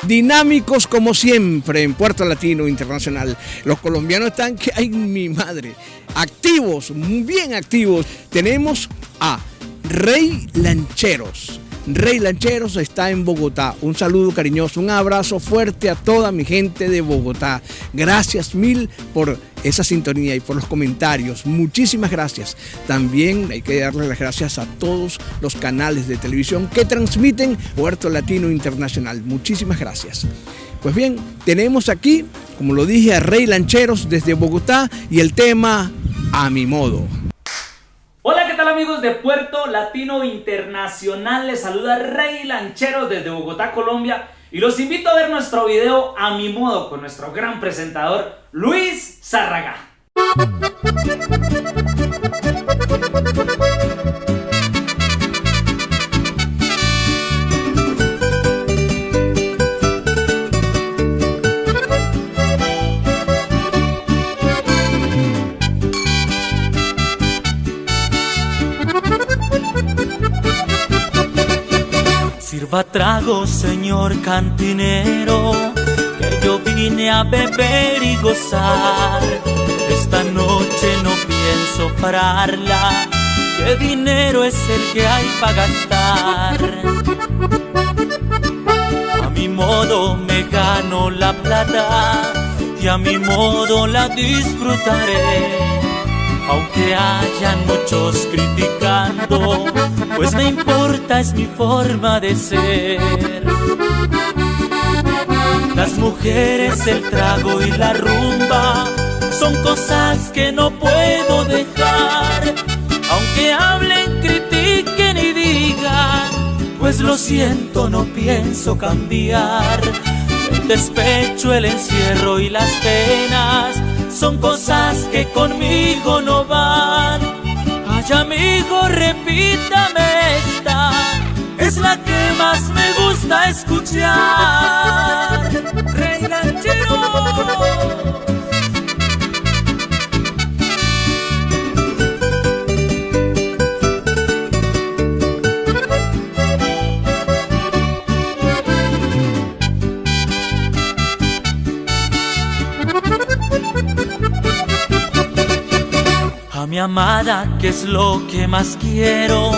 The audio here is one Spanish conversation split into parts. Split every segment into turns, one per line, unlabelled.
dinámicos como siempre en Puerto Latino Internacional. Los colombianos están que, ay mi madre, activos, bien activos. Tenemos a Rey Lancheros. Rey Lancheros está en Bogotá. Un saludo cariñoso, un abrazo fuerte a toda mi gente de Bogotá. Gracias mil por esa sintonía y por los comentarios. Muchísimas gracias. También hay que darle las gracias a todos los canales de televisión que transmiten Puerto Latino Internacional. Muchísimas gracias. Pues bien, tenemos aquí, como lo dije, a Rey Lancheros desde Bogotá y el tema A Mi Modo.
Hola, ¿qué tal amigos de Puerto Latino Internacional? Les saluda Rey Lancheros desde Bogotá, Colombia, y los invito a ver nuestro video A Mi Modo con nuestro gran presentador Luis Zárraga.
Sirva trago, señor cantinero, que yo vine a beber y gozar. Esta noche no pienso pararla, que dinero es el que hay para gastar. A mi modo me gano la plata y a mi modo la disfrutaré. Aunque hayan muchos criticando, pues me importa, es mi forma de ser. Las mujeres, el trago y la rumba son cosas que no puedo dejar. Aunque hablen, critiquen y digan, pues lo siento, no pienso cambiar. El despecho, el encierro y las penas son cosas que conmigo no van. Ay, amigo, repítame esta, es la que más me gusta escuchar. Rey Lanchero. A mi amada, que es lo que más quiero,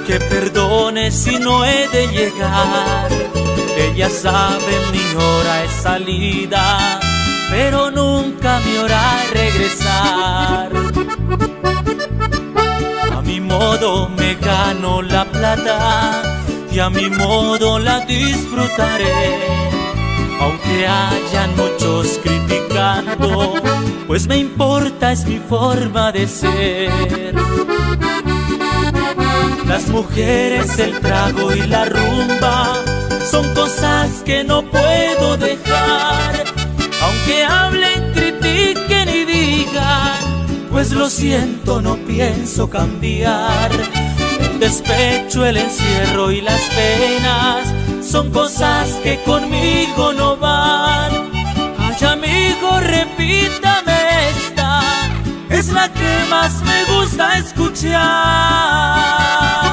que perdone si no he de llegar. Ella sabe mi hora es salida, pero nunca mi hora es regresar. A mi modo me gano la plata y a mi modo la disfrutaré. Aunque hayan muchos criticando, pues me importa, es mi forma de ser. Las mujeres, el trago y la rumba son cosas que no puedo dejar. Aunque hablen, critiquen y digan, pues lo siento, no pienso cambiar. El despecho, el encierro y las penas son cosas que conmigo no van. Ay, amigo, repítame esta, es la que más me gusta escuchar.